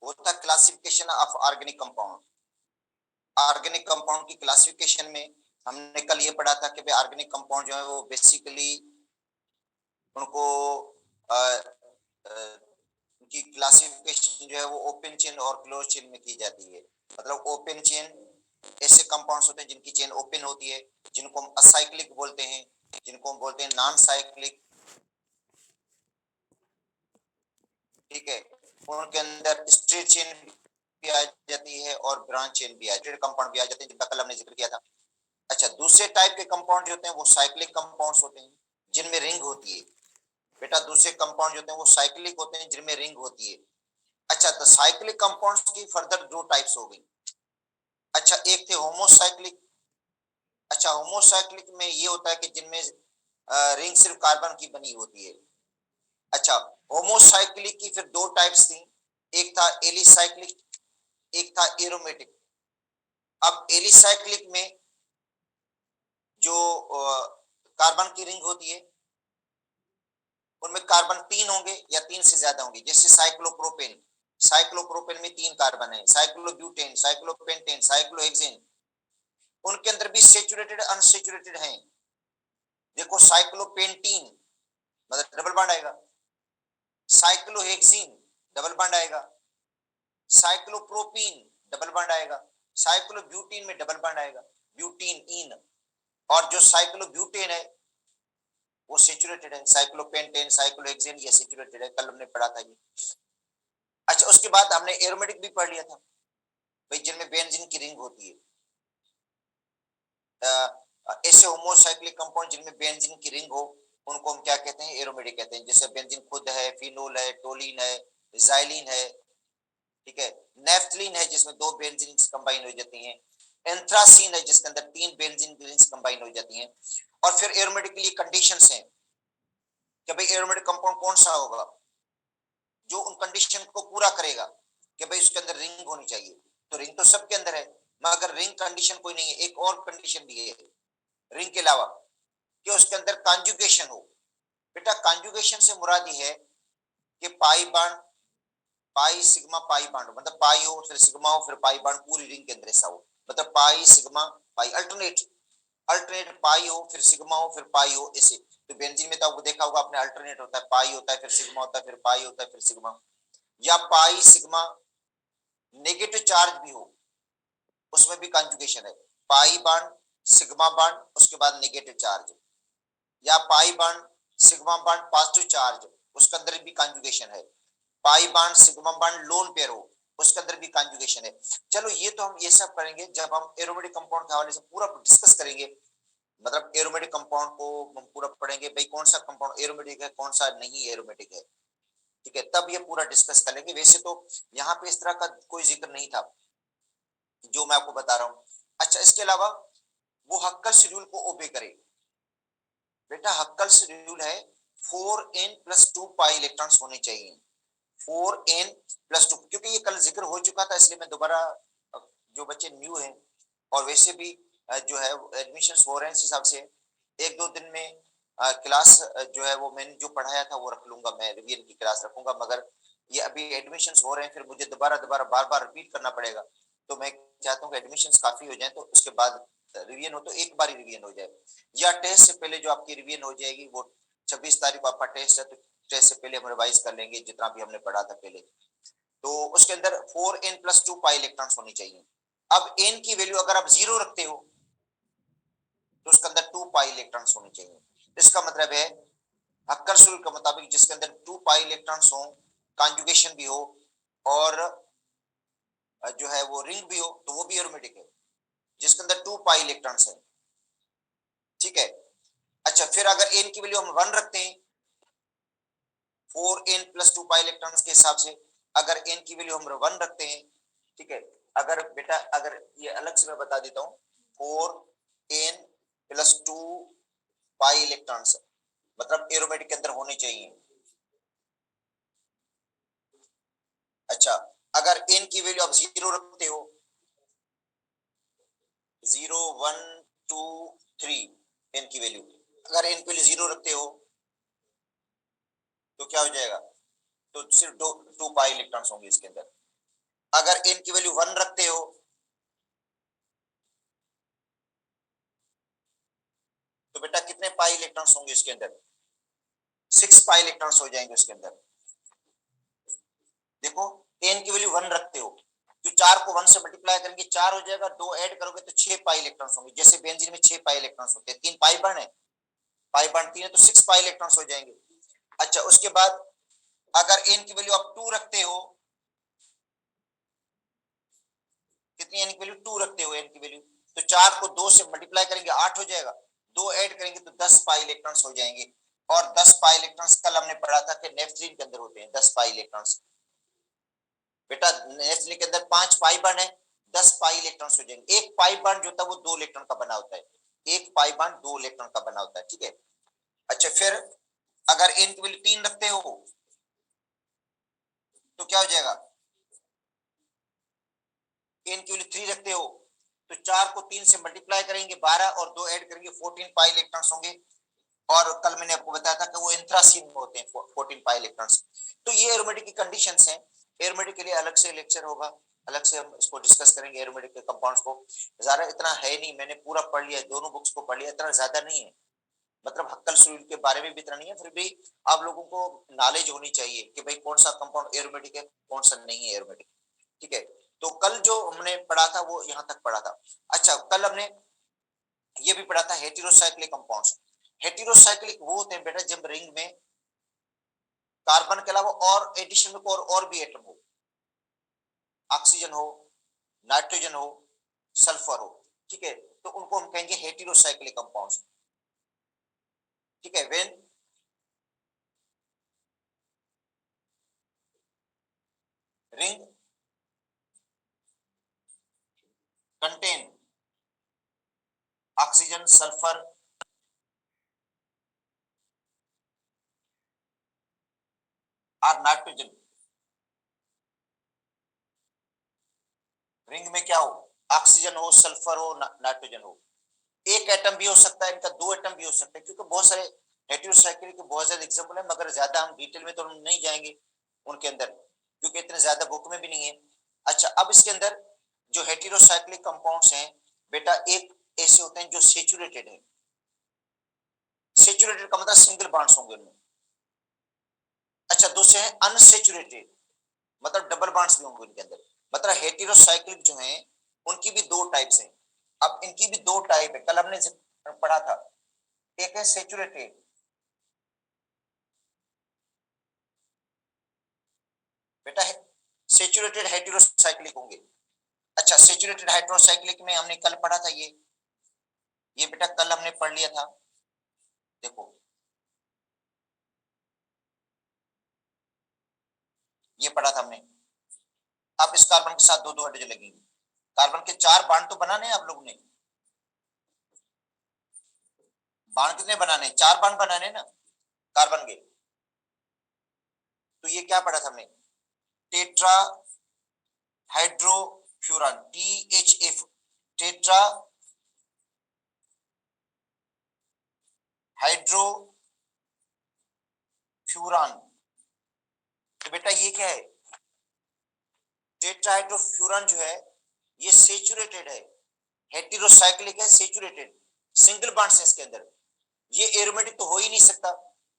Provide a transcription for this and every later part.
वो था classification of organic compound. Organic compound की क्लासिफिकेशन में हमने कल ये पढ़ा था कि भाई ऑर्गेनिक कंपाउंड जो है वो बेसिकली उनको उनकी क्लासिफिकेशन जो है वो ओपन चेन और क्लोज चेन में की जाती है। मतलब ओपन चेन ऐसे कंपाउंड्स होते हैं जिनकी चेन ओपन होती है, जिनको हम असाइक्लिक बोलते हैं, जिनको हम बोलते हैं नॉन साइक्लिक। ठीक है, उनके अंदर स्ट्रेट चेन भी आ जाती है और ब्रांच चेन भी आ जाती है, कंपाउंड भी आ जाते हैं जिनका कल हमने जिक्र किया था। अच्छा, दूसरे टाइप के कंपाउंड जो होते हैं वो साइक्लिक कंपाउंड्स होते हैं जिनमें रिंग होती है। बेटा दूसरे कंपाउंड जो होते हैं वो साइक्लिक होते हैं जिनमें रिंग होती है। अच्छा, तो साइक्लिक कंपाउंड्स की फर्दर दो टाइप्स हो गई। अच्छा, एक थे होमोसाइक्लिक। अच्छा, होमोसाइक्लिक में ये होता है कि जिनमें रिंग सिर्फ कार्बन की बनी होती है। अच्छा, होमोसाइक्लिक की फिर दो टाइप्स थी, एक था एलिसाइक्लिक, एक था एरोमेटिक। अब एलिसाइक्लिक में जो कार्बन की रिंग होती है उनमें कार्बन 3 होंगे या 3 से ज्यादा होंगे। जैसे साइक्लोप्रोपेन, साइक्लोप्रोपेन में 3 कार्बन है, साइक्लोब्यूटेन, साइक्लोपेंटेन, साइक्लोहेक्सेन, उनके अंदर भी सेचुरेटेड अनसेचुरेटेड हैं। देखो साइक्लोपेंटीन मतलब डबल बॉन्ड आएगा, साइक्लोहेक्सीन डबल बॉन्ड आएगा, साइक्लोप्रोपीन डबल बॉन्ड आएगा, साइक्लोब्यूटीन में डबल बॉन्ड आएगा, ब्यूटीन इन। और जो साइक्लोब्यूटेन है वो सेचुरेटेड है, साइक्लोपेंटेन, साइक्लोहेक्सेन ये सेचुरेटेड है, कल हमने पढ़ा था ये। अच्छा, उसके बाद हमने एरोमेटिक भी पढ़ लिया था भाई, जिनमें बेंजीन की रिंग होती है। ऐसे होमोसाइक्लिक कंपाउंड जिनमें बेंजीन की रिंग हो उनको हम क्या कहते हैं, एरोमेटिक कहते हैं। जैसे बेंजीन खुद है, फिनोल है, टोलिन है, जाइलिन है, ठीक है, नेफ्थलीन है जिसमें 2 बेंजीन कंबाइन हो जाती हैं, एंथ्रासीन है जिसके अंदर 3 बेंजीन रिंग्स कंबाइन हो जाती हैं। और फिर एरोमेटिक के लिए कंडीशंस हैं कि भाई एरोमेटिक कंपाउंड कौन सा होगा जो उन कंडीशन को पूरा करेगा कि भाई उसके अंदर रिंग होनी चाहिए। तो रिंग तो सबके अंदर है, मगर रिंग कंडीशन कोई नहीं है, एक और कंडीशन भी है रिंग के अलावा कि उसके अंदर कॉन्जुगेशन हो। बेटा कॉन्जुगेशन से मुराद ये है कि पाई बॉन्ड, पाई सिग्मा पाई बॉन्ड, मतलब पाई हो फिर सिग्मा हो फिर पाई बॉन्ड पूरी रिंग के अंदर ऐसा हो। मतलब pi sigma pi, alternate, alternate pi हो फिर सिग्मा हो फिर पाई हो ऐसे। तो बेंजीन में तो आपको देखा होगा आपने, अल्टरनेट होता है, पाई होता है फिर सिग्मा होता है फिर पाई होता है फिर सिग्मा। या पाई सिग्मा नेगेटिव चार्ज भी हो उसमें भी कॉन्जुगेशन है, पाई बॉन्ड सिग्मा बॉन्ड उसके बाद नेगेटिव चार्ज, या pi bond sigma bond positive charge उसके अंदर भी कॉन्जुगेशन है, pi bond sigma bond lone pair हो उसके अंदर भी कॉन्जुगेशन है। चलो ये तो हम ये सब करेंगे जब हम एरोमेटिक कंपाउंड के हवाले से पूरा डिस्कस करेंगे। मतलब एरोमेटिक कंपाउंड को हम पूरा पढ़ेंगे भाई कौन सा कंपाउंड एरोमेटिक है कौन सा नहीं एरोमेटिक है, ठीक है, तब ये पूरा डिस्कस करेंगे। वैसे तो यहाँ पे इस तरह का कोई जिक्र नहीं था जो मैं आपको बता रहा हूँ। अच्छा, इसके अलावा वो हक्कल शेड्यूल को ओबे करे। बेटा हक्कल शेड्यूल है 4n+2 पाई इलेक्ट्रॉन्स होने चाहिए, 4n+2, क्योंकि ये कल जिक्र हो चुका था इसलिए मैं दोबारा, जो बच्चे न्यू हैं और वैसे भी जो है एडमिशन हो रहे हैं इस हिसाब से एक दो दिन में क्लास जो है वो मैंने जो पढ़ाया था वो रख लूंगा, मैं रिवीजन की क्लास रखूंगा। मगर ये अभी एडमिशन हो रहे हैं फिर मुझे दोबारा दोबारा बार बार रिपीट करना पड़ेगा, तो मैं चाहता हूँ कि एडमिशन काफी हो जाए तो उसके बाद रिवीजन हो तो एक बार ही रिवीजन हो जाए, या टेस्ट से पहले जो आपकी रिवीजन हो जाएगी वो 26 तारीख को आपका टेस्ट है तो टेस्ट से पहले हम रिवाइज कर लेंगे जितना भी हमने पढ़ा था पहले। तो उसके अंदर 4n+2 पाई इलेक्ट्रॉन्स होनी चाहिए। अब n की वैल्यू अगर आप 0 रखते हो तो उसके अंदर 2 पाई इलेक्ट्रॉन्स होने चाहिए। इसका मतलब है हक्कर शुल्क के मुताबिक जिसके अंदर 2 पाई इलेक्ट्रॉन्स हो, कॉन्जुगेशन भी हो और जो है वो रिंग भी हो तो वो भी एरोमेटिक है जिसके अंदर 2 पाई इलेक्ट्रॉन्स है, ठीक है। अच्छा, फिर अगर n की वैल्यू हम 1 रखते हैं 4n+2 पाई इलेक्ट्रॉन्स के हिसाब से, अगर n की वैल्यू हम 1 रखते हैं, ठीक है, अगर बेटा अगर ये अलग से मैं बता देता हूँ 4n+2 पाई इलेक्ट्रॉन्स मतलब एरोमेटिक के अंदर होने चाहिए। अच्छा, अगर n की वैल्यू आप 0 रखते हो 0 1 2 3 n की वैल्यू, अगर n की वैल्यू 0 रखते हो तो क्या हो जाएगा, तो सिर्फ 2 पाई इलेक्ट्रॉन्स होंगे इसके अंदर। अगर n की वैल्यू 1 रखते हो तो बेटा कितने पाई इलेक्ट्रॉन्स होंगे इसके अंदर? 6 पाई इलेक्ट्रॉन्स हो जाएंगे उसके अंदर। देखो n की वैल्यू 1 रखते हो तो 4 को 1 से मल्टीप्लाई करेंगे 4 हो जाएगा, 2 ऐड करोगे तो 6 पाई इलेक्ट्रॉन्स होंगे। जैसे बेंजीन में 6 पाई इलेक्ट्रॉन्स होते हैं, 3 पाई बॉन्ड है, पाई बॉन्ड 3 है तो 6 पाई इलेक्ट्रॉन्स हो जाएंगे। अच्छा उसके बाद अगर n की वैल्यू आप 2 रखते हो, कितनी n की वैल्यू 2 रखते हो n की वैल्यू, तो 4 को 2 से मल्टीप्लाई करेंगे 8 हो जाएगा, 2 ऐड करेंगे तो 10 पाई इलेक्ट्रॉन्स हो जाएंगे। और 10 पाई इलेक्ट्रॉन्स कल हमने पढ़ा था कि नेफ्थलीन के अंदर होते हैं 10 पाई इलेक्ट्रॉन्स। बेटा नेफ्थलीन के अंदर 5 पाई बॉन्ड है, 10 पाई इलेक्ट्रॉन्स हो जाएंगे। एक पाई बॉन्ड जो होता है वो 2 इलेक्ट्रॉन का बना होता है, एक पाई बॉन्ड 2 इलेक्ट्रॉन का बना होता है, ठीक है। अच्छा फिर अगर n की वैल्यू 3 रखते हो तो क्या हो जाएगा, n की वैल्यू 3 रखते हो तो 4 को 3 से मल्टीप्लाई करेंगे 12 और 2 ऐड करेंगे 14 पाई इलेक्ट्रॉन्स होंगे। और कल मैंने आपको बताया था कि वो इंथ्रासीन में होते हैं 14 पाई इलेक्ट्रॉन्स। तो ये एरोमेटिक की कंडीशंस हैं। एरोमेटिक के लिए अलग से लेक्चर होगा, अलग से हम इसको डिस्कस करेंगे एरोमेटिक के कंपाउंड्स को। ज्यादा इतना है नहीं, मैंने पूरा पढ़ लिया, दोनों बुक्स को पढ़ लिया, इतना ज्यादा नहीं है, मतलब हक्कल सुरील के बारे में भी इतना नहीं है, फिर भी आप लोगों को नॉलेज होनी चाहिए कि भाई कौन सा कंपाउंड एरोमेटिक है कौन सा नहीं है एरोमेटिक, ठीक है। तो कल जो हमने पढ़ा था वो यहाँ तक पढ़ा था। अच्छा कल हमने ये भी पढ़ा था हेटेरोसाइक्लिक कंपाउंड्स। हेटेरोसाइक्लिक वो होते हैं बेटा जब रिंग में कार्बन के अलावा और एडिशन में और भी एटम हो, ऑक्सीजन हो, नाइट्रोजन हो, सल्फर हो, ठीक है, तो उनको हम कहेंगे हेटेरोसाइक्लिक कंपाउंड्स, ठीक है। When ring contain oxygen, sulphur और नाइट्रोजन, रिंग में क्या हो, ऑक्सीजन हो, सल्फर हो, नाइट्रोजन हो। एक एटम भी हो सकता है इनका, दो एटम भी हो सकते हैं, क्योंकि बहुत सारे हेटेरोसाइक्लिक के बहुत ज्यादा एग्जांपल है, मगर ज्यादा हम डिटेल में तो हम नहीं जाएंगे उनके अंदर, क्योंकि इतने ज्यादा बुक में भी नहीं है। अच्छा अब इसके अंदर जो हेटेरोसाइक्लिक कंपाउंड्स हैं बेटा, एक ऐसे होते हैं जो सेचुरेटेड है, सेचुरेटेड का मतलब सिंगल बॉन्ड्स होंगे उनमें। अच्छा दूसरे हैं अनसेचुरेटेड, मतलब डबल बॉन्ड्स भी होंगे इनके अंदर। मतलब हेटेरोसाइक्लिक जो हैं उनकी भी दो टाइप्स हैं। अब इनकी भी दो टाइप है, कल हमने पढ़ा था, एक है सेचुरेटेड, बेटा सेचुरेटेड हेटेरोसाइक्लिक होंगे। अच्छा सेचुरेटेड हेटेरोसाइक्लिक में हमने कल पढ़ा था ये बेटा कल हमने पढ़ लिया था, देखो ये पढ़ा था हमने। अब इस कार्बन के साथ दो दो हाइड्रोजन लगेंगे, कार्बन के 4 बांड तो बनाने हैं आप लोगों ने, बांड कितने बनाने हैं, 4 बांड बनाने हैं ना कार्बन के। तो ये क्या पढ़ा था हमने, टेट्रा हाइड्रोफ्यूरान, THF, टेट्रा हाइड्रोफ्यूरान। तो बेटा ये क्या है, टेट्राहाइड्रोफ्यूरान जो है ये सेचुरेटेड है, हेटेरोसाइक्लिक है, सेचुरेटेड, सिंगल बॉन्ड्स है इसके अंदर, ये एरोमेटिक तो हो ही नहीं सकता।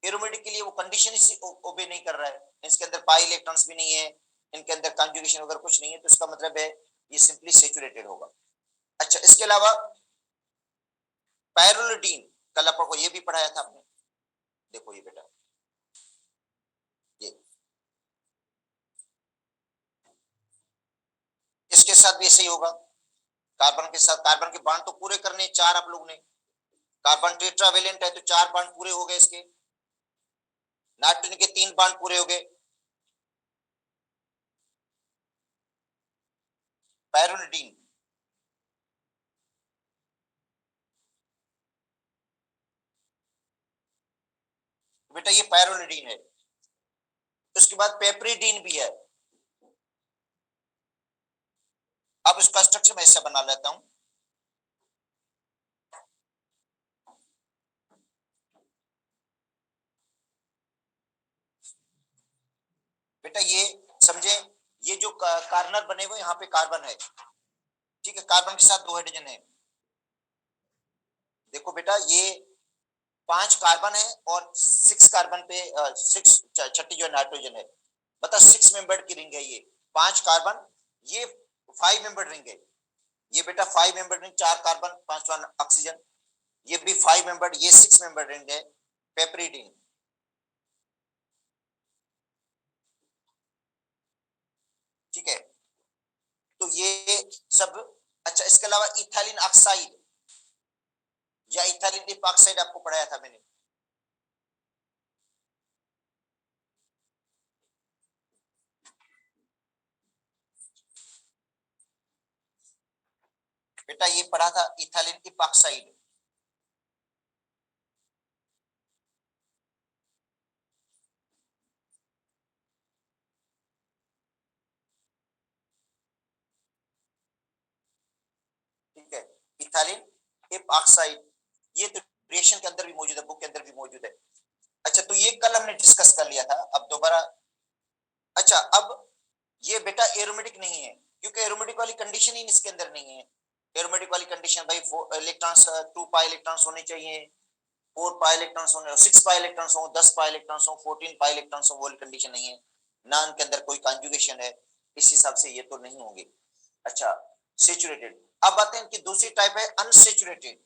एरोमेटिक के लिए वो कंडीशन ही ओबे नहीं कर रहा है, इसके अंदर पाई इलेक्ट्रॉन्स भी नहीं है, इनके अंदर कॉन्जुगेशन वगैरह कुछ नहीं है, तो इसका मतलब है ये सिंपली सेचुरेटेड होगा। अच्छा इसके अलावा पायरोलिडीन, कल आपको ये भी पढ़ाया था आपने, देखो ये बेटा ये, इसके साथ भी ऐसे ही होगा, कार्बन के साथ कार्बन के बांड तो पूरे करने 4 आप लोग ने, कार्बन टेट्रावेलेंट है तो 4 बांड पूरे हो गए इसके, नाइट्रोजन के 3 बांड पूरे हो गए। पायरोलिडीन, बेटा ये पायरोलिडीन है। उसके बाद पेपरिडीन भी है। अब इसका स्ट्रक्चर मैं ऐसा बना लेता हूं, बेटा ये समझे, ये जो कार्बनर बने हुए, यहाँ पे कार्बन है, ठीक है, कार्बन के साथ 2 हाइड्रोजन है। देखो बेटा ये 5 कार्बन है और 6 कार्बन पे 6 छठी जो नाइट्रोजन है, बता 6 मेंबर की रिंग है ये, 5 कार्बन, ये 5 मेंबर रिंग है, ये बेटा 5 मेंबर रिंग, 4 कार्बन 5वां ऑक्सीजन, ये भी 5 मेंबर, ये 6 मेंबर रिंग है, पेपरिडीन, ठीक है। तो ये सब, अच्छा इसके अलावा इथाइलिन ऑक्साइड या इथाइलिन इपॉक्साइड आपको पढ़ाया था मैंने, बेटा ये पढ़ा था इथाइलिन इपॉक्साइड, ठीक है, इथाइलिन इपॉक्साइड, ये तो रिएक्शन के अंदर भी मौजूद है, बुक के अंदर भी मौजूद है। अच्छा तो ये कल हमने डिस्कस कर लिया था, अब दोबारा, अच्छा अब ये बेटा एरोमेटिक नहीं है, क्योंकि एरोमेटिक वाली कंडीशन ही इसके अंदर नहीं है। एरोमेटिक वाली कंडीशन भाई इलेक्ट्रॉन्स 2 पाई इलेक्ट्रॉन्स होने चाहिए, 4 पाई इलेक्ट्रॉन्स होने, 6 पाई इलेक्ट्रॉन्स हो, 10 पाई इलेक्ट्रॉन्स हो, 14 पाई इलेक्ट्रॉन्स हो, वो वाली कंडीशन नहीं है ना, इनके अंदर कोई कॉन्जुगेशन है, इस हिसाब से ये तो नहीं होंगे। अच्छा सेचुरेटेड, अब आते हैं इनकी दूसरी टाइप है अनसेचुरेटेड।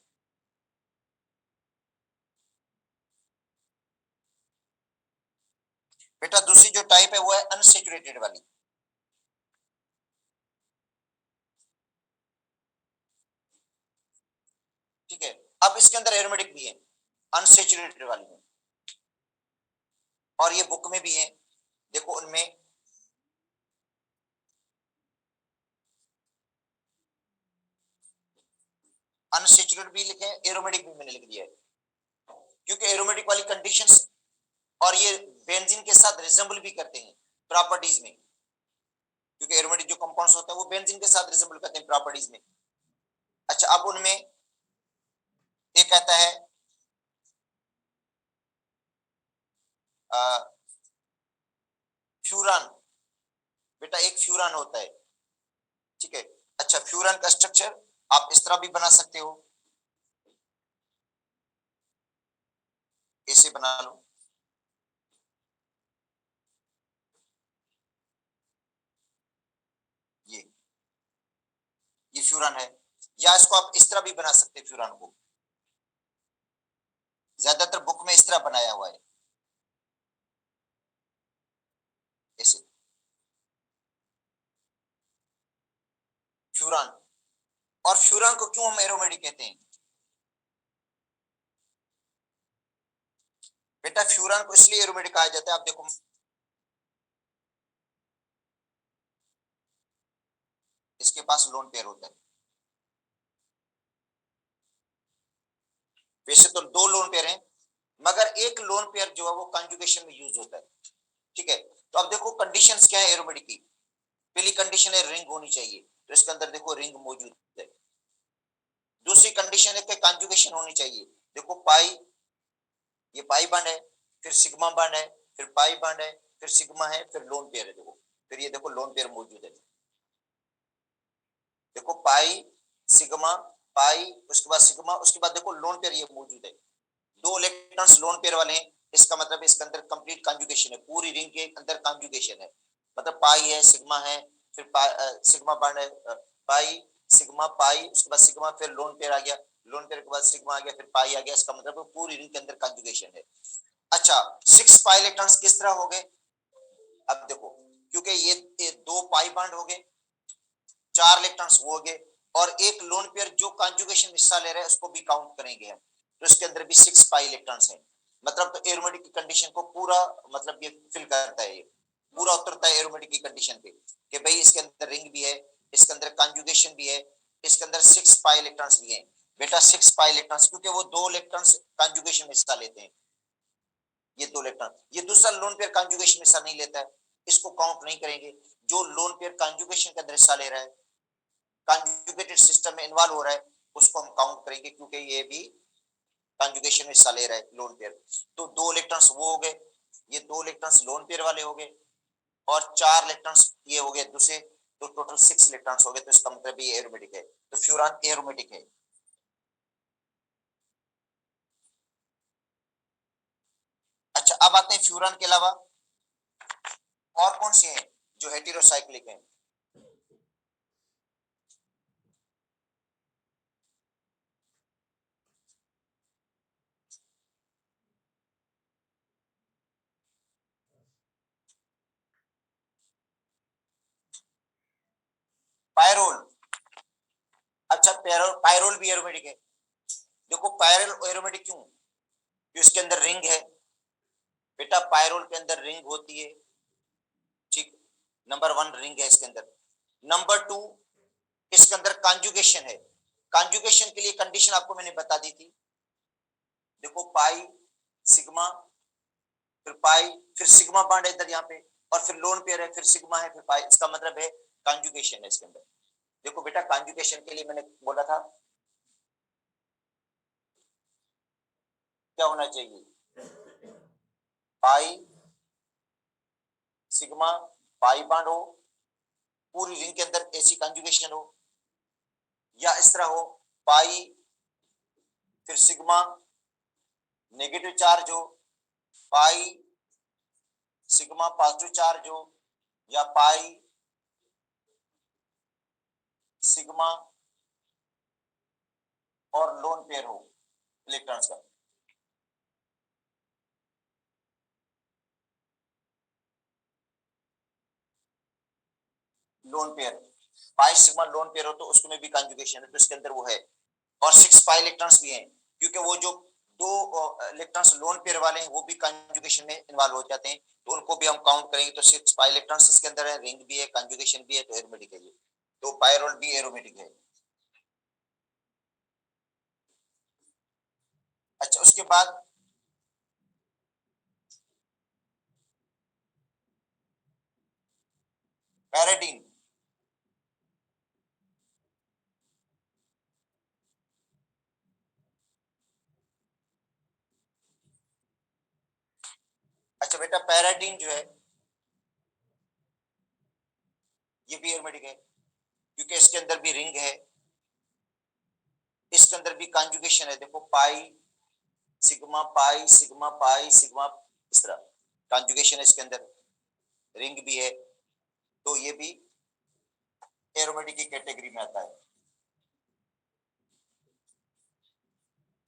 बेटा दूसरी जो टाइप है वो है अनसेचुरेटेड वाली, ठीक है। अब इसके अंदर एरोमेटिक भी है अनसेचुरेटेड वाली में, और ये बुक में भी है, देखो उनमें अनसेचुरेटेड भी लिखे, एरोमेटिक भी मैंने लिख दिया है, क्योंकि एरोमेटिक वाली कंडीशंस और ये बेंजीन के साथ रिजेंबल भी करते हैं प्रॉपर्टीज में, क्योंकि एरोमेटिक जो कंपाउंड्स होते हैं वो बेंजीन के साथ रिजेंबल करते हैं प्रॉपर्टीज में। अच्छा अब उनमें ये कहता है फ्यूरान, बेटा एक फ्यूरान होता है, ठीक है। अच्छा फ्यूरान का स्ट्रक्चर आप इस तरह भी बना सकते हो, ऐसे बना लो, ये फ्यूरान है, या इसको आप इस तरह भी बना सकते हैं फ्यूरान को, ज्यादातर बुक में इस तरह बनाया हुआ है, ऐसे फ्यूरान। और फ्यूरान को क्यों हम एरोमेटिक कहते हैं, बेटा फ्यूरान को इसलिए एरोमेटिक कहा जाता है, आप देखो इसके पास लोन पेयर होता है, वैसे तो 2 लोन पेयर हैं, मगर एक लोन पेयर जो है वो कंजुगेशन में यूज होता है, ठीक है। तो अब देखो कंडीशंस क्या है एरोमेटिक की, पहली कंडीशन है रिंग होनी चाहिए, तो इसके अंदर देखो रिंग मौजूद है। दूसरी कंडीशन है कि कंजुगेशन होनी चाहिए, देखो पाई, ये पाई बॉन्ड है, फिर सिग्मा बॉन्ड है, फिर पाई बॉन्ड है, फिर सिग्मा है, फिर लोन पेयर है, देखो फिर ये देखो लोन पेयर मौजूद है, देखो पाई सिग्मा पाई, उसके बाद सिग्मा, उसके बाद देखो लोन पेयर ये मौजूद है, 2 इलेक्ट्रॉन्स लोन पेयर वाले हैं, इसका मतलब इसके अंदर कंप्लीट कॉन्जुगेशन है, पूरी रिंग के अंदर कॉन्जुगेशन है, मतलब पाई है सिग्मा है, फिर सिग्मा बॉन्ड है, पाई सिग्मा पाई, उसके बाद सिग्मा, फिर लोन पेयर आ गया, लोन पेयर के बाद सिग्मा आ गया, फिर पाई आ गया, इसका मतलब पूरी रिंग के अंदर कॉन्जुगेशन है। अच्छा 6 पाई इलेक्ट्रॉन्स किस तरह हो गए, अब देखो क्योंकि ये 2 पाई बॉन्ड हो गए, 4 इलेक्ट्रॉन्स वो हो गए, और एक लोन पेयर जो कॉन्जुगेशन हिस्सा ले रहा है उसको भी काउंट करेंगे हम, तो इसके अंदर भी 6 पाई इलेक्ट्रॉन्स हैं, मतलब तो एरोमेटिक की कंडीशन को पूरा, मतलब ये फिल करता है, ये पूरा उतरता है एरोमेटिक की कंडीशन पे, कि भाई इसके अंदर रिंग भी है, इसके अंदर कॉन्जुगेशन भी है, इसके अंदर 6 पाई इलेक्ट्रॉन्स भी हैं, बेटा 6 पाई इलेक्ट्रॉन्स, क्योंकि वो 2 इलेक्ट्रॉन्स कॉन्जुगेशन में हिस्सा लेते हैं, ये 2 इलेक्ट्रॉन, ये दूसरा लोन पेयर कॉन्जुगेशन में हिस्सा नहीं लेता है, इसको काउंट नहीं करेंगे, जो लोन पेयर कॉन्जुगेशन के अंदर हिस्सा ले रहा है, कॉन्जुगेटेड सिस्टम में इन्वॉल्व हो रहा है, उसको हम काउंट करेंगे, क्योंकि ये भी कॉन्जुगेशन में हिस्सा ले रहा है लोन पेयर। तो 2 इलेक्ट्रॉन्स वो हो गए, ये 2 इलेक्ट्रॉन्स लोन पेयर वाले हो गए, और 4 इलेक्ट्रॉन्स ये हो गए दूसरे तो टोटल 6 इलेक्ट्रॉन्स हो गए, तो इसका मतलब ये एरोमेटिक है, तो फ्यूरान एरोमेटिक है। अच्छा, अब आते हैं फ्यूरान के अलावा और कौन से हैं जो हेटेरोसाइक्लिक हैं। पायरोल। अच्छा, पायरोल भी एरोमेटिक है। देखो पायरोल एरोमेटिक क्यों, क्योंकि इसके अंदर रिंग है बेटा, पायरोल के अंदर रिंग होती है, ठीक। नंबर 1 रिंग है इसके अंदर। नंबर 2, इसके अंदर कॉन्जुगेशन है। कॉन्जुगेशन के लिए कंडीशन आपको मैंने बता दी थी, देखो पाई सिग्मा, फिर पाई, फिर सिग्मा बॉन्ड है इधर यहाँ पे, और फिर लोन पेयर है, फिर सिग्मा है, फिर पाई, इसका मतलब है कॉन्जुगेशन है इसके अंदर। देखो बेटा, कॉन्जुगेशन के लिए मैंने बोला था क्या होना चाहिए, पाई सिग्मा पाई बॉन्ड हो, पूरी रिंग के अंदर ऐसी कॉन्जुगेशन हो, या इस तरह हो, पाई फिर सिग्मा नेगेटिव चार्ज हो, पाई सिग्मा पॉजिटिव चार्ज हो, या पाई सिग्मा और लोन पेयर हो इलेक्ट्रॉन्स का। Lone pair, pi sigma lone pair हो तो उसमें भी कॉन्जुगेशन है, तो इसके अंदर वो है। और 6 पाई इलेक्ट्रॉन्स भी हैं, क्योंकि वो जो दो इलेक्ट्रॉन्स लोन पेयर वाले हैं वो भी कॉन्जुगेशन में इन्वॉल्व हो जाते हैं, तो उनको भी हम काउंट करेंगे, तो 6 पाई इलेक्ट्रॉन्स इसके अंदर है, रिंग भी है, कॉन्जुगेशन भी है, तो एरोमेटिक है ये। तो पायरोल भी एरोमेटिक है। अच्छा, उसके बाद पैराडीन। अच्छा बेटा, पैराडीन जो है ये भी एरोमेटिक है, क्योंकि इसके अंदर भी रिंग है, इसके अंदर भी कॉन्जुगेशन है, देखो पाई सिग्मा पाई सिग्मा पाई सिग्मा, इस तरह कॉन्जुगेशन है इसके अंदर, रिंग भी है, तो ये भी एरोमेटिक की कैटेगरी में आता है।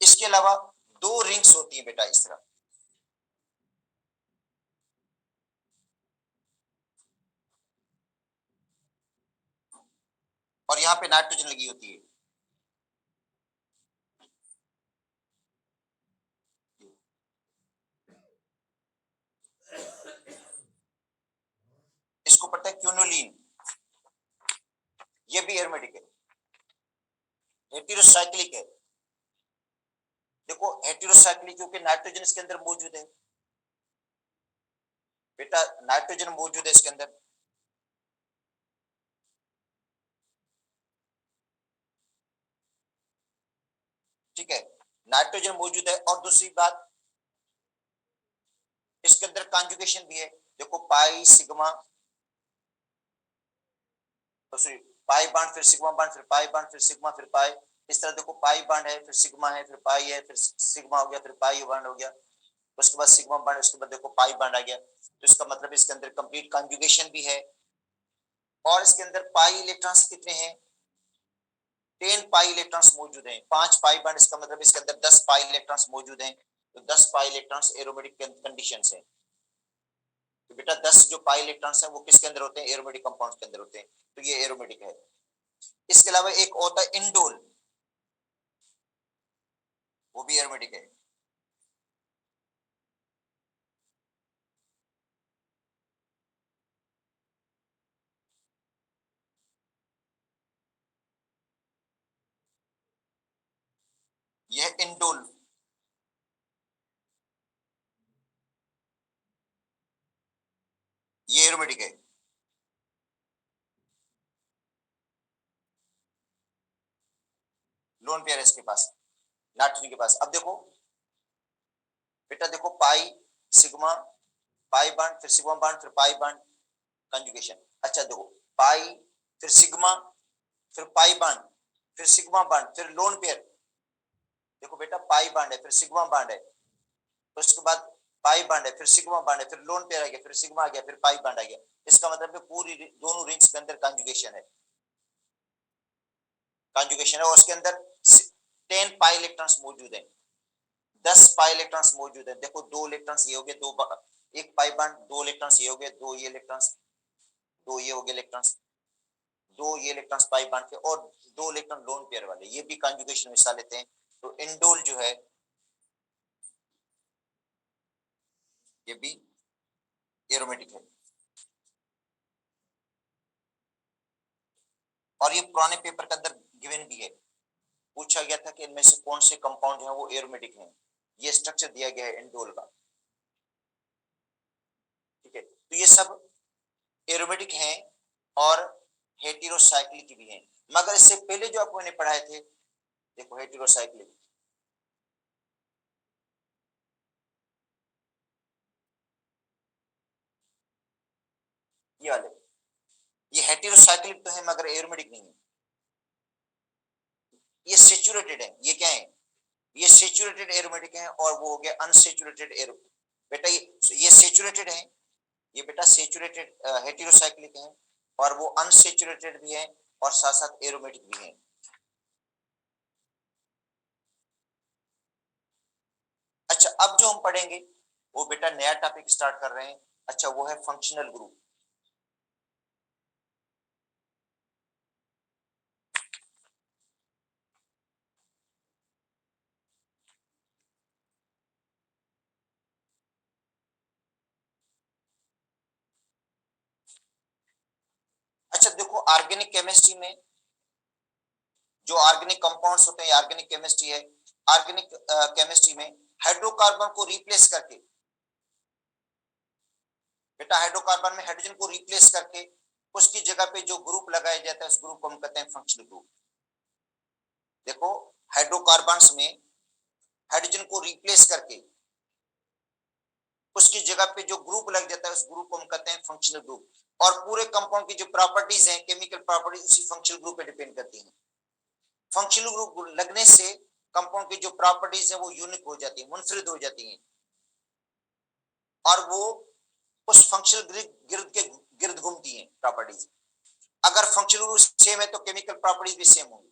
इसके अलावा 2 रिंग्स होती है बेटा इस तरह, और यहाँ पे नाइट्रोजन लगी होती है। इसको पढ़ते हैं क्यूनोलिन, ये भी एरोमेटिक है, हेटेरोसाइक्लिक है। देखो हेटेरोसाइक्लिक क्योंकि नाइट्रोजन इसके अंदर मौजूद है बेटा, नाइट्रोजन मौजूद है इसके अंदर, ठीक है, नाइट्रोजन मौजूद है, और दूसरी बात इसके अंदर कॉन्जुगेशन भी है, देखो पाई सिग्मा, तो सॉरी, पाई बांड फिर सिग्मा बांड फिर पाई बांड फिर सिग्मा फिर पाई, इस तरह देखो पाई बांड है, फिर सिग्मा है, फिर पाई है, फिर सिग्मा हो गया, फिर पाई बांड हो गया, उसके बाद सिग्मा बांड, उसके बाद देखो पाई बांड आ गया, तो इसका मतलब इसके अंदर कंप्लीट कॉन्जुगेशन भी है। और इसके अंदर पाई इलेक्ट्रॉन्स कितने हैं, 10 पाई इलेक्ट्रॉन्स मौजूद हैं, 5 पाई बांड, इसका मतलब इसके अंदर 10 पाई इलेक्ट्रॉन्स मौजूद हैं, तो 10 पाई इलेक्ट्रॉन्स एरोमेटिक कंडीशन है। तो बेटा 10 जो पाई इलेक्ट्रॉन्स हैं वो किसके अंदर होते हैं, एरोमेटिक कंपाउंड के अंदर होते हैं, तो ये एरोमेटिक है। इसके अलावा एक होता है इंडोल, वो भी एरोमेटिक है। यह इंडोल, ये एरोमेटिक है। लोन पेयर है इसके पास, नाइट्रोजन के पास। अब देखो बेटा, देखो पाई सिग्मा पाई बॉन्ड फिर सिग्मा बॉन्ड फिर पाई बॉन्ड कंजुगेशन। अच्छा देखो पाई फिर सिग्मा, फिर पाई बॉन्ड, फिर सिग्मा बॉन्ड, फिर लोन पेयर। देखो बेटा पाई बॉन्ड है, फिर सिग्मा बॉन्ड है, तो उसके बाद पाई बॉन्ड है, फिर सिग्मा बॉन्ड है, फिर लोन पेयर आ गया, फिर सिग्मा आ गया, फिर पाई बॉन्ड आ गया। इसका मतलब है पूरी दोनों रिंग्स के अंदर कॉन्जुगेशन है, कॉन्जुगेशन है, और उसके अंदर 10 पाई इलेक्ट्रॉन्स मौजूद हैं, 10 पाई इलेक्ट्रॉन्स मौजूद है। देखो 2 इलेक्ट्रॉन्स ये हो गए, दो एक पाई बॉन्ड, 2 इलेक्ट्रॉन्स ये हो गए, दो ये इलेक्ट्रॉन्स, दो ये हो गए इलेक्ट्रॉन्स, दो ये इलेक्ट्रॉन्स पाई बॉन्ड के, और 2 इलेक्ट्रॉन लोन पेयर वाले, ये भी कॉन्जुगेशन में हिस्सा लेते हैं। तो इंडोल जो है ये भी एरोमेटिक है। और ये पुराने पेपर के अंदर गिवन भी है, पूछा गया था कि इनमें से कौन से कंपाउंड हैं वो एरोमेटिक हैं, ये स्ट्रक्चर दिया गया है इंडोल का। ठीक है, तो ये सब एरोमेटिक हैं और हेटेरोसाइक्लिक भी हैं। मगर इससे पहले जो आपको मैंने पढ़ाए थे, देखो हेटेरोसाइक्लिक, ये वाले, ये हेटेरोसाइक्लिक तो है मगर एरोमेटिक नहीं है, ये सेचुरेटेड है। ये क्या है, ये सेचुरेटेड एरोमेटिक है, और वो हो गया अनसेचुरेटेड एरो। बेटा ये सेचुरेटेड है, ये बेटा सेचुरेटेड हेटेरोसाइक्लिक है, और वो अनसेचुरेटेड भी है, और साथ साथ एरोमेटिक भी है। अच्छा, अब जो हम पढ़ेंगे वो बेटा नया टॉपिक स्टार्ट कर रहे हैं। अच्छा, वो है फंक्शनल ग्रुप। अच्छा देखो, ऑर्गेनिक केमिस्ट्री में जो ऑर्गेनिक कंपाउंड्स होते हैं, ऑर्गेनिक केमिस्ट्री है, ऑर्गेनिक केमिस्ट्री में हाइड्रोकार्बन को रिप्लेस करके, बेटा हाइड्रोकार्बन में हाइड्रोजन को रिप्लेस करके उसकी जगह पे जो ग्रुप लगाया जाता है उस ग्रुप को हम कहते हैं फंक्शनल ग्रुप। देखो हाइड्रोकार्बन्स में हाइड्रोजन को रिप्लेस करके उसकी जगह पे जो ग्रुप लग जाता है उस ग्रुप को हम कहते हैं फंक्शनल ग्रुप। और पूरे कंपाउंड की जो प्रॉपर्टीज हैं, केमिकल प्रॉपर्टीज, उसी फंक्शनल ग्रुप पे डिपेंड करती हैं। फंक्शनल ग्रुप लगने से कंपाउंड की जो प्रॉपर्टीज है वो यूनिक हो जाती है, मुनफरिद हो जाती हैं, और वो उस फंक्शनल गिर्द के गिर्द घूमती हैं प्रॉपर्टीज। अगर फंक्शनल ग्रुप सेम है तो केमिकल प्रॉपर्टीज भी सेम होंगी।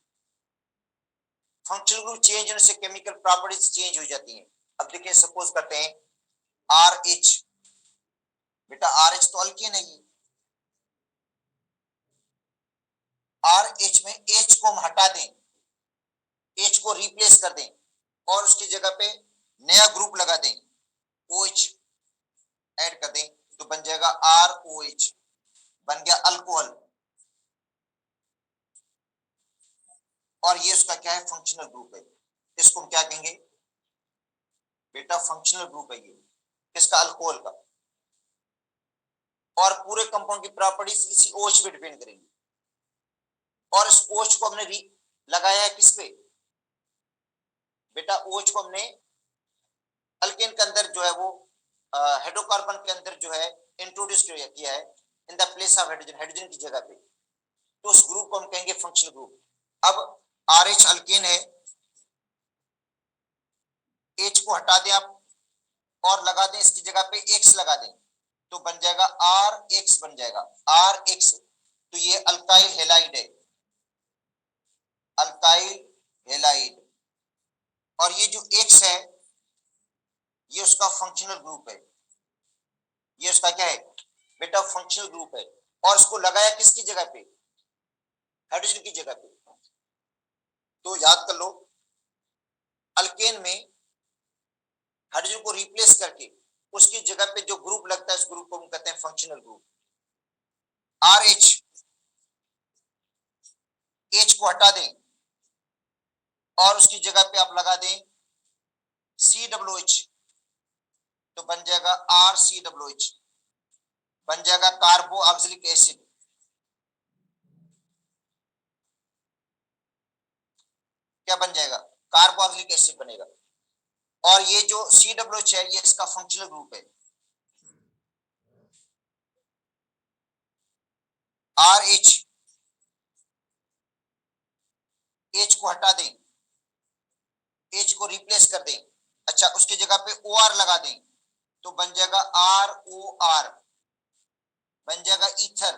फंक्शनल ग्रुप चेंज होने से केमिकल प्रॉपर्टीज चेंज हो जाती हैं। अब देखिए, सपोज करते हैं आर एच, बेटा आर एच तो अल्केन है, ये आर एच में एच को हम हटा दें, एच को रिप्लेस कर दें, और उसकी जगह पे नया ग्रुप लगा दें, ओ एच ऐड कर दें, तो बन जाएगा आर ओ एच, बन गया अल्कोहल। और ये उसका क्या है, फंक्शनल ग्रुप है। इसको हम क्या कहेंगे बेटा, फंक्शनल ग्रुप है ये, किसका, अल्कोहल का। और पूरे कंपाउंड की प्रॉपर्टीज इसी ओच पे डिपेंड करेंगी। और इस ओच को हमने लगाया है किस पे, बेटा ओच को हमने अल्केन के अंदर जो है वो हाइड्रोकार्बन के अंदर जो है इंट्रोड्यूस किया है in the place of hydrogen, hydrogen की जगह पे, तो उस ग्रुप को हम कहेंगे फंक्शनल ग्रुप। अब आर एच अल्केन है, एच को हटा दें आप और लगा दें इसकी जगह पे एक्स लगा दें, तो बन जाएगा आर एक्स, बन जाएगा आर एक्स। तो ये अल्काइल हेलाइड है, अल्काइल हेलाइड। और ये जो एक्स है ये उसका फंक्शनल ग्रुप है, ये उसका क्या है बेटा, फंक्शनल ग्रुप है। और इसको लगाया किसकी जगह पे, हाइड्रोजन की जगह पे। तो याद कर लो, अल्केन में हाइड्रोजन को रिप्लेस करके उसकी जगह पे जो ग्रुप लगता है उस ग्रुप को हम कहते हैं functional group. R H, H को हटा दें और उसकी जगह पे आप लगा दें सी डब्ल्यू एच, तो बन जाएगा आर सी डब्ल्यू एच, बन जाएगा कार्बो ऑक्सिलिक एसिड। क्या बन जाएगा, कार्बो ऑक्सिलिक एसिड बनेगा। और ये जो सी डब्ल्यू एच है ये इसका फंक्शनल ग्रुप है। आर एच एच को हटा दें, एच को रिप्लेस कर दें, अच्छा उसकी जगह पे ओ आर लगा दें तो बन जाएगा आर ओ आर, बन जाएगा ईथर,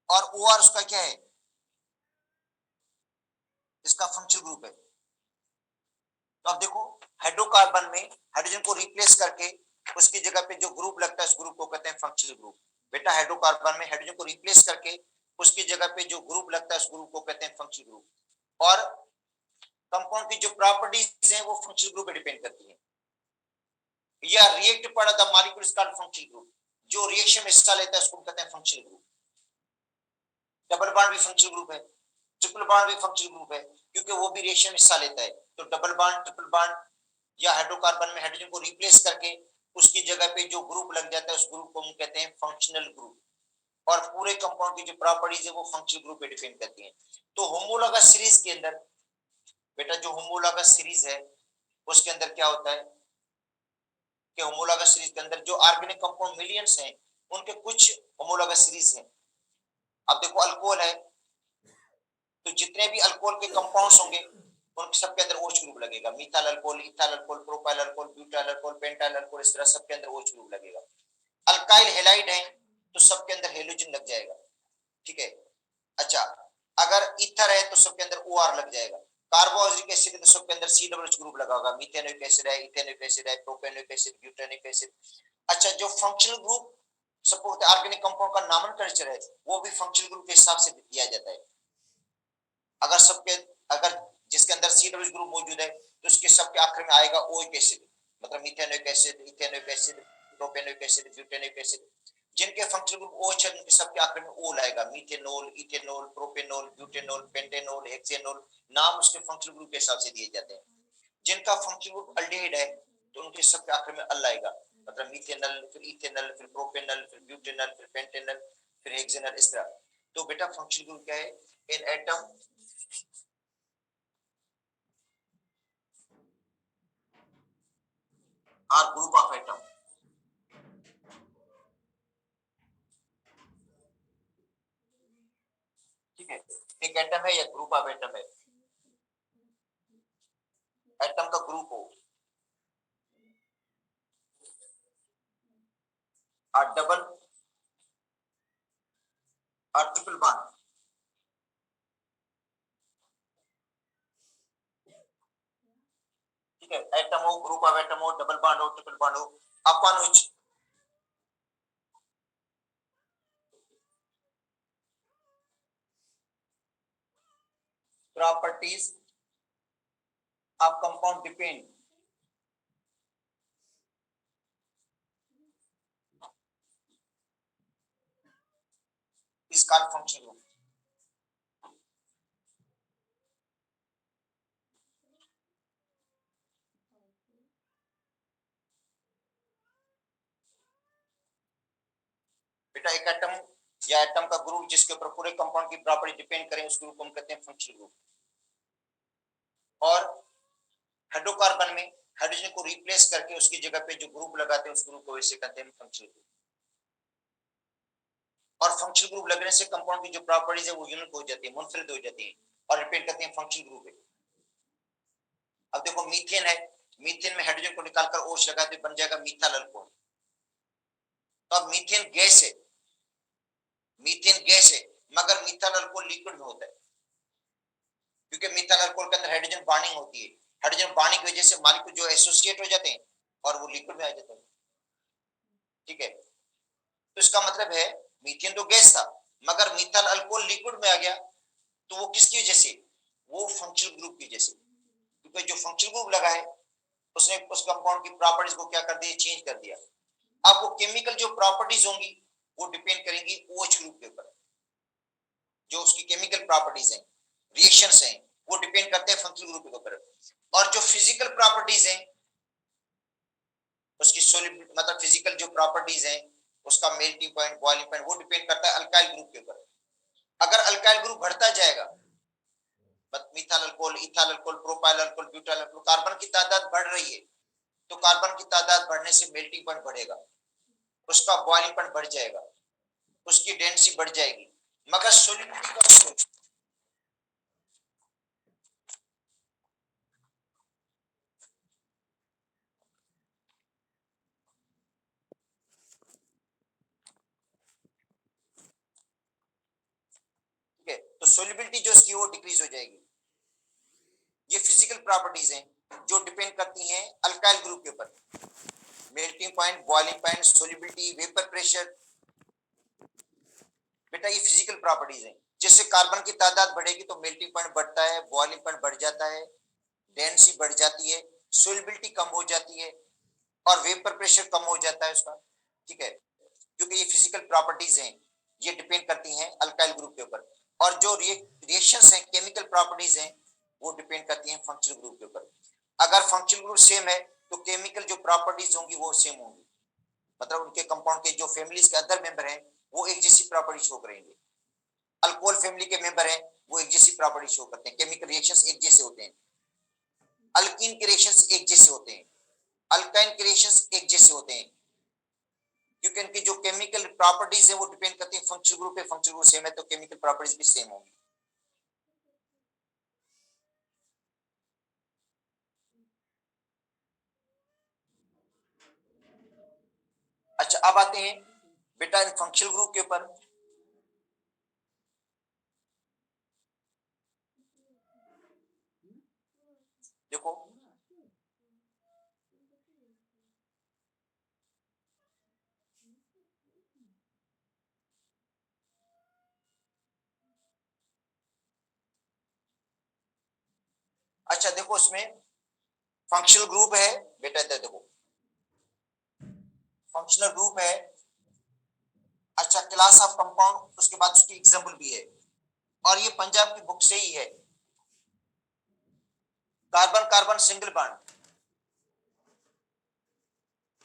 और ओ आर उसका क्या है, इसका फंक्शनल ग्रुप है। तो अब देखो हाइड्रोकार्बन में हाइड्रोजन को रिप्लेस करके उसकी जगह पे जो ग्रुप लगता है उस ग्रुप को कहते हैं फंक्शनल ग्रुप। बेटा हाइड्रोकार्बन में हाइड्रोजन को रिप्लेस करके उसकी जगह पे जो ग्रुप लगता है उस ग्रुप को कहते हैं फंक्शनल ग्रुप। और कंपाउंड की जो प्रॉपर्टीज हैं वो फंक्शनल ग्रुप पे डिपेंड करती है। या रिएक्ट पर the molecule is called functional group, जो रिएक्शन में हिस्सा लेता है उसको कहते हैं फंक्शनल ग्रुप। डबल बॉन्ड भी फंक्शनल ग्रुप है, ट्रिपल बॉन्ड भी फंक्शनल ग्रुप है, क्योंकि वो भी रिएक्शन में हिस्सा लेता है। तो डबल बॉन्ड, ट्रिपल बॉन्ड या हाइड्रोकार्बन में हाइड्रोजन को रिप्लेस करके उसकी जगह पे जो ग्रुप लग जाता है उस ग्रुप को हम कहते हैं फंक्शनल ग्रुप। और पूरे कंपाउंड की जो प्रॉपर्टीज है वो फंक्शनल ग्रुप पे डिपेंड करती हैं। तो होमोलॉगस सीरीज के अंदर बेटा जो होमोलॉगस सीरीज है उसके अंदर क्या होता है कि होमोलॉगस सीरीज के अंदर जो ऑर्गेनिक कंपाउंड मिलियंस हैं उनके कुछ होमोलॉगस सीरीज हैं। अब देखो अल्कोहल है तो जितने भी अल्कोहल के कंपाउंड्स होंगे उन सबके अंदर OH ग्रुप लगेगा, methyl alcohol, ethyl alcohol, propyl alcohol, butyl alcohol, pentyl alcohol, इस तरह सबके अंदर OH ग्रुप लगेगा। अल्काइल हैलाइड है तो सबके अंदर हेलोजन लग जाएगा, ठीक है। अच्छा अगर ईथर है तो सबके अंदर OR लग जाएगा। कार्बोक्सिलिक एसिड है तो सबके अंदर COH ग्रुप लगा होगा, मीथेनोइक एसिड है, इथेनोइक एसिड है, प्रोपेनोइक एसिड, ब्यूटेनिक एसिड। अच्छा जो functional group suppose organic compound का नामकरण है वो भी फंक्शनल ग्रुप के हिसाब से दिया जाता है। अगर जिसके अंदर COH ग्रुप मौजूद है तो उसके सबके आखिर में आएगा ओइक एसिड, मतलब methanoic acid, ethanoic acid, propanoic acid, butanoic acid. जिनके फंक्शनल ग्रुप OH है उनके सबके आखिर में O आएगा, methanol, ethanol, propanol, butanol, pentanol, hexanol, नाम उसके फंक्शनल ग्रुप के हिसाब से दिए जाते हैं। जिनका फंक्शनल ग्रुप अल्डिहाइड है तो उनके सबके आखिर में अल आएगा, मतलब मीथेनॉल, फिर इथेनॉल, फिर प्रोपेनॉल, फिर ब्यूटेनॉल, फिर पेंटेनॉल, फिर हेक्सेनॉल, इस तरह। तो बेटा फंक्शनल ग्रुप क्या है इन atom or group of atom, ठीक है। एक एटम है या ग्रुप ऑफ एटम है, एटम का ग्रुप हो और डबल और ट्रिपल बॉन्ड, ठीक है। एटम हो, ग्रुप ऑफ एटम हो, डबल बॉन्ड हो, ट्रिपल बॉन्ड हो, upon which properties of compound depend is called functional group. बेटा एक एटम या एटम का ग्रुप जिसके ऊपर पूरे कंपाउंड की प्रॉपर्टी डिपेंड करें उस ग्रुप को हम कहते हैं फंक्शनल ग्रुप। और हाइड्रोकार्बन में हाइड्रोजन को रिप्लेस करके उसकी जगह पे जो ग्रुप लगाते हैं उस ग्रुप को वैसे कहते हैं फंक्शनल ग्रुप। और फंक्शनल ग्रुप लगने से कंपाउंड की जो प्रॉपर्टीज है वो यूनिक हो जाती है, मुनफरिद हो जाती है और रिपेंड करते हैं फंक्शनल ग्रुप है। अब देखो मीथेन है, मीथेन में हाइड्रोजन को निकालकर OH लगा दे बन जाएगा मीथाइल अल्कोहल। तो अब मीथेन गैस है, मीथेन गैस है मगर मीथाइल अल्कोहल लिक्विड में होता है, क्योंकि मिथाइल अल्कोहल के अंदर हाइड्रोजन बॉन्डिंग होती है। हाइड्रोजन बॉन्डिंग की वजह से मॉलिक्यूल जो एसोसिएट हो जाते हैं और वो लिक्विड में आ जाते हैं, ठीक है। तो इसका मतलब है मीथेन तो गैस था मगर मिथाइल अल्कोहल लिक्विड में आ गया, तो वो किसकी वजह से, वो फंक्शनल ग्रुप की वजह से, क्योंकि जो फंक्शनल ग्रुप लगा है उसने उस कंपाउंड की प्रॉपर्टीज को क्या कर दिया, चेंज कर दिया। अब वो केमिकल जो प्रॉपर्टीज होंगी वो डिपेंड करेंगी OH ग्रुप के ऊपर। जो उसकी केमिकल प्रॉपर्टीज हैं, रिएक्शंस हैं, वो डिपेंड करते हैं फंक्शनल ग्रुप के ऊपर। और जो फिजिकल प्रॉपर्टीज हैं उसकी सोलिड मतलब फिजिकल जो प्रॉपर्टीज हैं उसका मेल्टिंग पॉइंट, बॉइलिंग पॉइंट, वो डिपेंड करता है अल्काइल ग्रुप के ऊपर। अगर अल्काइल ग्रुप बढ़ता जाएगा, methyl alcohol, ethyl alcohol, propyl alcohol, butyl alcohol, carbon की तादाद बढ़ रही है तो कार्बन की तादाद बढ़ने से मेल्टिंग पॉइंट बढ़ेगा, उसका बॉइलिंग पॉइंट बढ़ जाएगा, उसकी डेंसिटी बढ़ जाएगी। मगर सोलिडिटी का सोल्युबिलिटी जो इसकी वो डिक्रीज हो जाएगी। ये फिजिकल प्रॉपर्टीज हैं जो डिपेंड करती हैं अल्काइल ग्रुप के ऊपर। Melting point, boiling point, solubility, vapour pressure, बेटा ये फिजिकल प्रॉपर्टीज हैं। जिससे कार्बन की तादाद बढ़ेगी तो मेल्टिंग पॉइंट बढ़ता है, बॉइलिंग पॉइंट बढ़ जाता है, डेंसिटी बढ़ जाती है, सोल्युबिलिटी कम हो जाती है और वेपर प्रेशर कम हो जाता है उसका। ठीक है, क्योंकि ये फिजिकल प्रॉपर्टीज हैं, ये डिपेंड करती हैं अल्काइल ग्रुप के ऊपर। और जो रिएक्शंस हैं, केमिकल प्रॉपर्टीज हैं, वो डिपेंड करती हैं फंक्शनल ग्रुप के ऊपर। अगर फंक्शनल ग्रुप सेम है तो केमिकल जो प्रॉपर्टीज होंगी वो सेम होंगी, मतलब उनके कंपाउंड के जो फैमिलीज के अदर मेंबर हैं वो एक जैसी प्रॉपर्टी शो करेंगे। अल्कोहल फैमिली के मेंबर हैं वो एक जैसी प्रॉपर्टी शो करते हैं, केमिकल रिएक्शंस एक जैसे होते हैं। अल्कीन के रिएक्शंस एक जैसे होते हैं, अल्काइन के रिएक्शंस एक जैसे होते हैं, क्योंकि इनकी जो केमिकल प्रॉपर्टीज है वो डिपेंड करती है फंक्शनल ग्रुप पे। फंक्शनल ग्रुप सेम है तो केमिकल प्रॉपर्टीज भी सेम होंगी। अच्छा, अब आते हैं बेटा इन फंक्शनल ग्रुप के ऊपर। देखो अच्छा, देखो इसमें फंक्शनल ग्रुप है बेटा, इधर देखो फंक्शनल ग्रुप है। अच्छा, क्लास ऑफ कंपाउंड, उसके बाद उसकी एग्जांपल भी है और ये पंजाब की बुक से ही है। कार्बन कार्बन सिंगल बॉन्ड,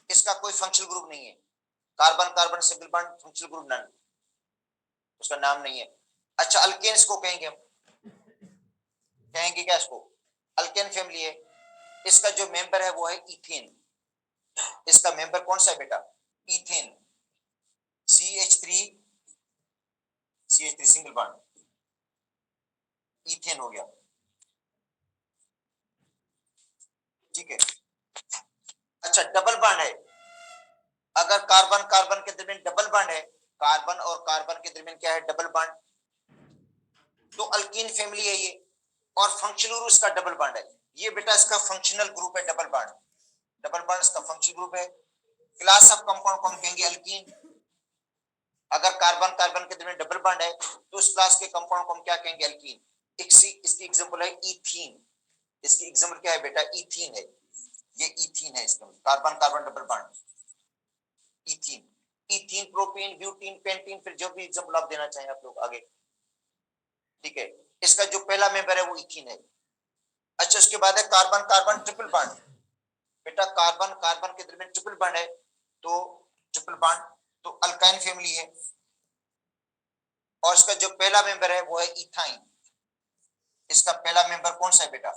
इसका कोई फंक्शनल ग्रुप नहीं है। Carbon carbon single bond, functional group none, उसका नाम नहीं है। अच्छा, अल्केन्स को कहेंगे हम, कहेंगे क्या इसको, अल्केन फैमिली है। इसका जो मेंबर है वो है इथेन। इसका मेंबर कौन सा है बेटा, ethane. CH3, CH3 single bond, ethane हो गया। ठीक है। अच्छा, डबल बॉन्ड है, अगर कार्बन कार्बन के दरमियान डबल बॉन्ड है, कार्बन और कार्बन के दरमियान क्या है, डबल बॉन्ड, तो अल्कीन फैमिली है ये, और फंक्शनल ग्रुप इसका डबल बॉन्ड है। ये बेटा इसका फंक्शनल ग्रुप है, डबल बॉन्ड। डबल बॉन्ड इसका फंक्शनल ग्रुप है। क्लास ऑफ कंपाउंड को हम कहेंगे अल्कीन। अगर कार्बन कार्बन के दरमियान डबल बॉन्ड है तो इस क्लास के कंपाउंड को हम क्या कहेंगे, अल्कीन। इसकी एग्जांपल है इथीन। इसकी एग्जांपल क्या है बेटा, इथीन है। ये इथीन है, इसका carbon carbon double bond, ethene. Ethene, propene, butene, pentene, फिर जो भी एग्जांपल आप देना चाहें आप लोग आगे। ठीक है, इसका जो पहला मेंबर है वो इथीन है। अच्छा, उसके बाद है कार्बन कार्बन ट्रिपल बॉन्ड। बेटा कार्बन कार्बन के दरमियान ट्रिपल बॉन्ड है, तो ट्रिपल बॉन्ड तो अल्काइन फैमिली है। और इसका जो पहला मेंबर है वो है इथाइन। इसका पहला मेंबर कौन सा है बेटा,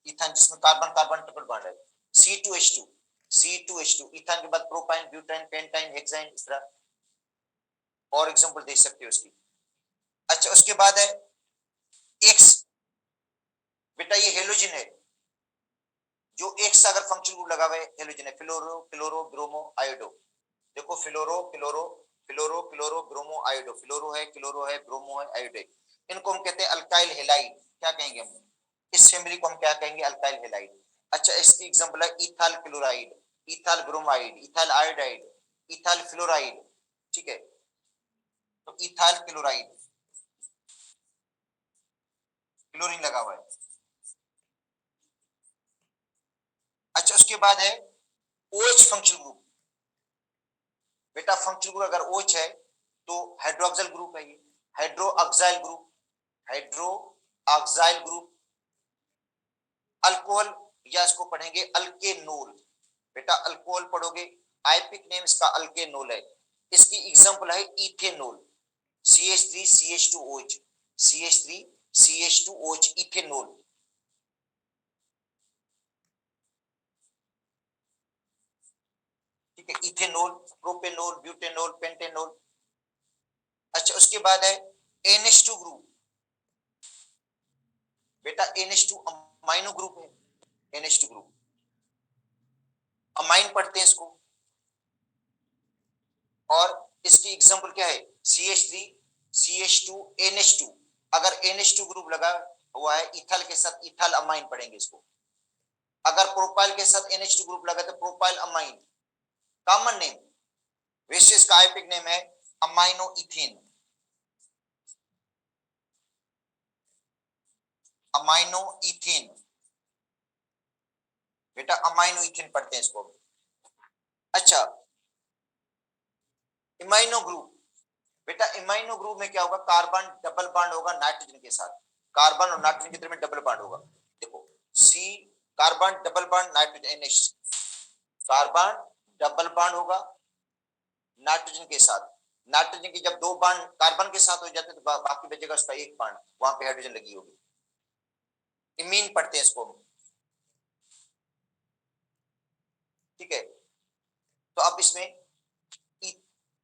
इथाइन, जिसमें कार्बन कार्बन ट्रिपल बॉन्ड है। C2H2, C2H2, इथाइन के बाद प्रोपाइन, ब्यूटाइन, पेंटाइन, हेक्साइन, इस तरह और एग्जांपल दे सकते हो उसकी। अच्छा, उसके बाद है एक्स। बेटा ये हेलोजन है, जो एक्स अगर फंक्शन ग्रुप लगा हुआ है हेलोजन है। Fluoro chloro bromo iodo. देखो fluoro chloro, fluoro chloro bromo iodo, फ्लोरो है, क्लोरो है, ब्रोमो है, आयोडो है। इनको हम कहते हैं अल्काइल हेलाइड। क्या कहेंगे हम, इस फैमिली को हम क्या कहेंगे, अल्काइल हेलाइड। अच्छा, इसकी एग्जांपल है इथाल क्लोराइड, इथाल ब्रोमाइड, इथाल आयोडाइड, इथाल फ्लोराइड। ठीक है, तो इथाल क्लोराइड, क्लोरीन लगा हुआ है। अच्छा, उसके बाद है OH फंक्शनल ग्रुप। बेटा फंक्शनल ग्रुप अगर OH है तो हाइड्रोक्सिल ग्रुप है ये, hydroxyl group, hydroxyl group. Alcohol, या इसको पढ़ेंगे अल्केनोल। बेटा अल्कोहल पढ़ोगे, आइपिक नेम इसका अल्केनोल है। इसकी एग्जांपल है इथेनॉल, CH3CH2OH, CH3CH2OH, इथेनॉल। ठीक है, इथेनॉल, प्रोपेनॉल, ब्यूटेनॉल, पेंटेनॉल। अच्छा, उसके बाद है NH2 ग्रुप। बेटा NH2 अमाइनो ग्रुप है, NH2 ग्रुप अमाइन पढ़ते हैं इसको। और इसकी एग्जांपल क्या है, CH3 CH2 NH2, अगर NH2 ग्रुप लगा हुआ है इथल के साथ इथल अमाइन पढ़ेंगे इसको। अगर प्रोपाइल के साथ NH2 ग्रुप लगा तो प्रोपाइल अमाइन। कॉमन नेम, वैसे इसका आइपिक नेम है अमाइनो इथेन, अमाइनो इथेन। बेटा अमाइनो इथेन पढ़ते हैं इसको। अच्छा, इमाइनो ग्रुप, बेटा इमाइनो ग्रुप में क्या होगा, कार्बन डबल बॉन्ड होगा नाइट्रोजन के साथ, कार्बन और नाइट्रोजन के दरमियान डबल बॉन्ड होगा। देखो C, carbon double bond nitrogen NH, carbon double bond होगा नाइट्रोजन के साथ। नाइट्रोजन की जब दो बॉन्ड कार्बन के साथ हो जाते तो बाकी बचेगा उसका एक बॉन्ड, वहां पे हाइड्रोजन लगी होगी। इमीन पढ़ते हैं इसको, ठीक है। तो अब इसमें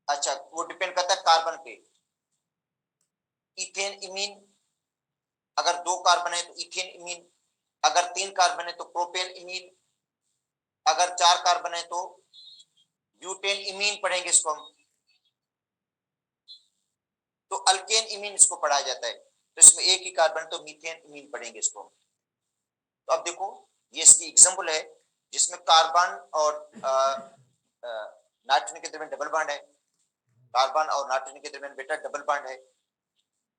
अच्छा वो डिपेंड करता है कार्बन पे। इथेन इमीन, अगर दो कार्बन है तो इथेन इमीन, अगर तीन कार्बन है तो प्रोपेन इमीन, अगर चार कार्बन है तो ब्यूटेन इमीन पढ़ेंगे इसको हम। तो अल्केन इमीन इसको पढ़ा जाता है, तो इसमें एक ही कार्बन तो मीथेन इमीन पढ़ेंगे इसको। तो अब देखो ये इसकी एग्जांपल है जिसमें कार्बन और नाइट्रोजन के दरमियान डबल बॉन्ड है, कार्बन और नाइट्रोजन के दरमियान बेटा डबल बॉन्ड है।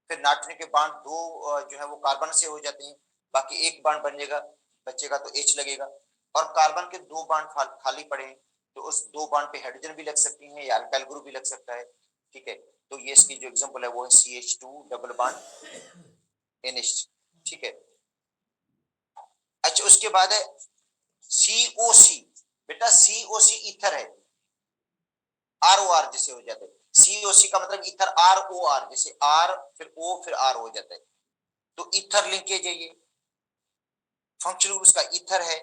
फिर नाइट्रोजन के बॉन्ड दो जो है वो कार्बन से हो जाते हैं, बाकी एक बॉन्ड बनेगा बचेगा तो H लगेगा। और कार्बन के दो बॉन्ड खाली पड़े हैं, तो उस दो बॉन्ड पे हाइड्रोजन भी लग सकती है या अल्काइल ग्रुप भी लग सकता है, ठीक है। तो ये इसकी जो एग्जांपल है वो है CH2 डबल बॉन्ड NH, ठीक है। अच्छा उसके बाद है COC, बेटा COC ईथर है, ROR जिसे हो जाता है। COC का मतलब ईथर, ROR जैसे R फिर O फिर R हो जाता है, तो ईथर लिंकेज है ये, फंक्शनल ग्रुप इसका ईथर है।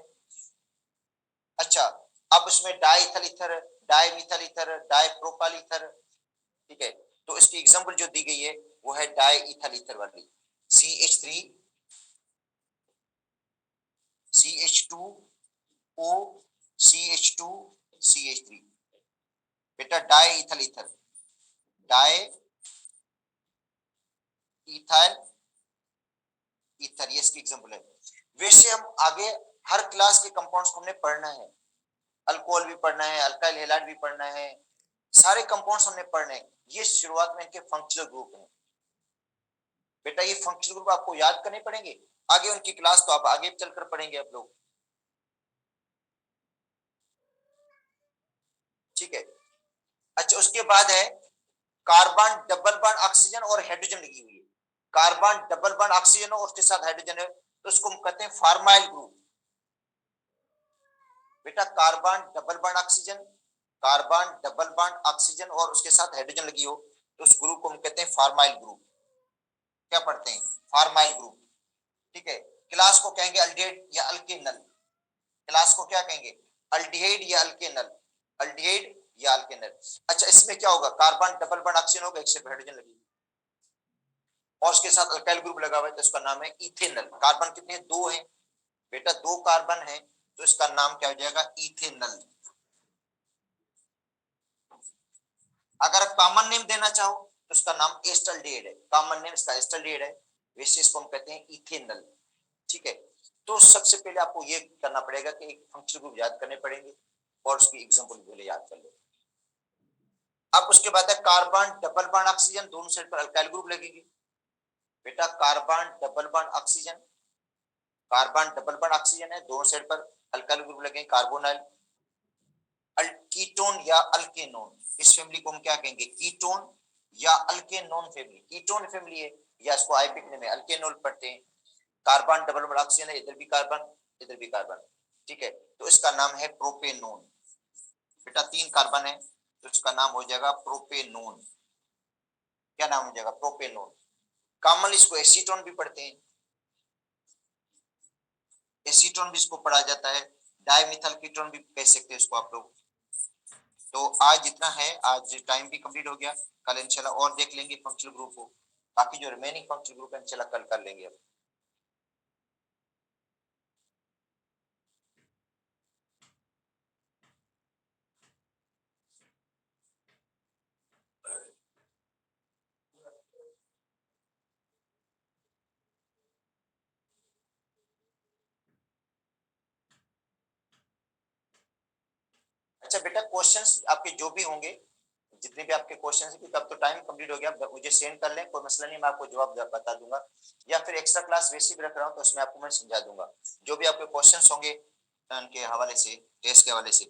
अच्छा अब इसमें डाइथल ईथर, डाइमिथल ईथर, डाइप्रोपाइल ईथर, ठीक है। तो इसकी एग्जांपल जो दी गई है वो है डाई इथल ईथर वाली, CH3 CH2O CH2 CH3, बेटा diethyl ether, diethyl ether, ये इसकी एग्जांपल है। वैसे हम आगे हर क्लास के कंपाउंड्स को हमने पढ़ना है, अल्कोहल भी पढ़ना है, अल्काइल हैलाइड भी पढ़ना है, सारे कंपाउंड्स हमने पढ़ने हैं। ये शुरुआत में इनके फंक्शनल ग्रुप हैं बेटा, ये फंक्शनल ग्रुप आपको याद करने पड़ेंगे, आगे उनकी क्लास तो आप आगे चलकर पढ़ेंगे आप लोग, ठीक है। अच्छा उसके बाद है कार्बन डबल बॉन्ड ऑक्सीजन और हाइड्रोजन लगी हुई है, कार्बन डबल बॉन्ड ऑक्सीजन और उसके साथ हाइड्रोजन है, तो उसको हम कहते हैं फार्माइल ग्रुप। बेटा carbon double bond oxygen, carbon double bond oxygen और उसके साथ हाइड्रोजन लगी हो तो उस ग्रुप को हम कहते हैं फार्माइल ग्रुप। क्या पढ़ते हैं, फार्माइल ग्रुप, ठीक है। क्लास को कहेंगे अल्डिहाइड या अल्केनल, क्लास को क्या कहेंगे, अल्डिहाइड या अल्केनल, अल्डिहाइड या अल्केनल। अच्छा इसमें क्या होगा, कार्बन डबल बॉन्ड ऑक्सीजन होगा, एक से हाइड्रोजन लगेगी और उसके साथ अल्काइल ग्रुप लगा हुआ है तो इसका नाम है इथेनल। कार्बन कितने, दो हैं बेटा, दो कार्बन है तो इसका नाम क्या हो जाएगा, इथेनल। अगर कॉमन नेम देना चाहो तो इसका नाम एस्टल्डिहाइड है, कॉमन नेम इसका एस्टल्डिहाइड है, वैसे इसको हम कहते हैं इथेनल, ठीक है। तो सबसे पहले आपको ये करना पड़ेगा कि एक फंक्शनल ग्रुप याद करने पड़ेंगे और उसकी एग्जांपल पहले याद कर लो। अब उसके बाद है कार्बन डबल बॉन्ड ऑक्सीजन, दोनों साइड पर अल्काइल ग्रुप लगेगी बेटा, carbon double bond oxygen, carbon double bond oxygen है, दोनों साइड पर अल्काइल ग्रुप लगेंगे कार्बोनाइल। कीटोन या अल्केनोन, इस फैमिली को हम क्या कहेंगे, कीटोन या अल्केनोन फैमिली, कीटोन फैमिली है या इसको आइपिक नेम है अल्केनोल पढ़ते हैं। कार्बन डबल बॉन्ड ऑक्सीजन है, इधर भी कार्बन इधर भी कार्बन, ठीक है। तो इसका नाम है प्रोपेनोन, बेटा तीन कार्बन है तो इसका नाम हो जाएगा प्रोपेनोन। क्या नाम हो जाएगा, प्रोपेनोन। कॉमन इसको एसीटोन भी पढ़ते हैं, एसीटोन भी इसको पढ़ा जाता है, डाइमिथाइल कीटोन भी कह सकते हैं इसको आप लोग। तो आज इतना है, आज टाइम भी कंप्लीट हो गया, कल इंशाल्लाह और देख लेंगे फंक्शनल ग्रुप को, बाकी जो रिमेनिंग फंक्शनल ग्रुप है इंशाल्लाह कल कर लेंगे अब। अच्छा बेटा, क्वेश्चंस आपके जो भी होंगे, जितने भी आपके क्वेश्चन है, क्योंकि अब तो टाइम कंप्लीट हो गया, मुझे सेंड कर लें, कोई मसला नहीं, मैं आपको जवाब बता दूंगा, या फिर एक्स्ट्रा क्लास वैसे भी रख रहा हूँ तो उसमें आपको मैं समझा दूंगा, जो भी आपके क्वेश्चंस होंगे उनके हवाले से, टेस्ट के हवाले से।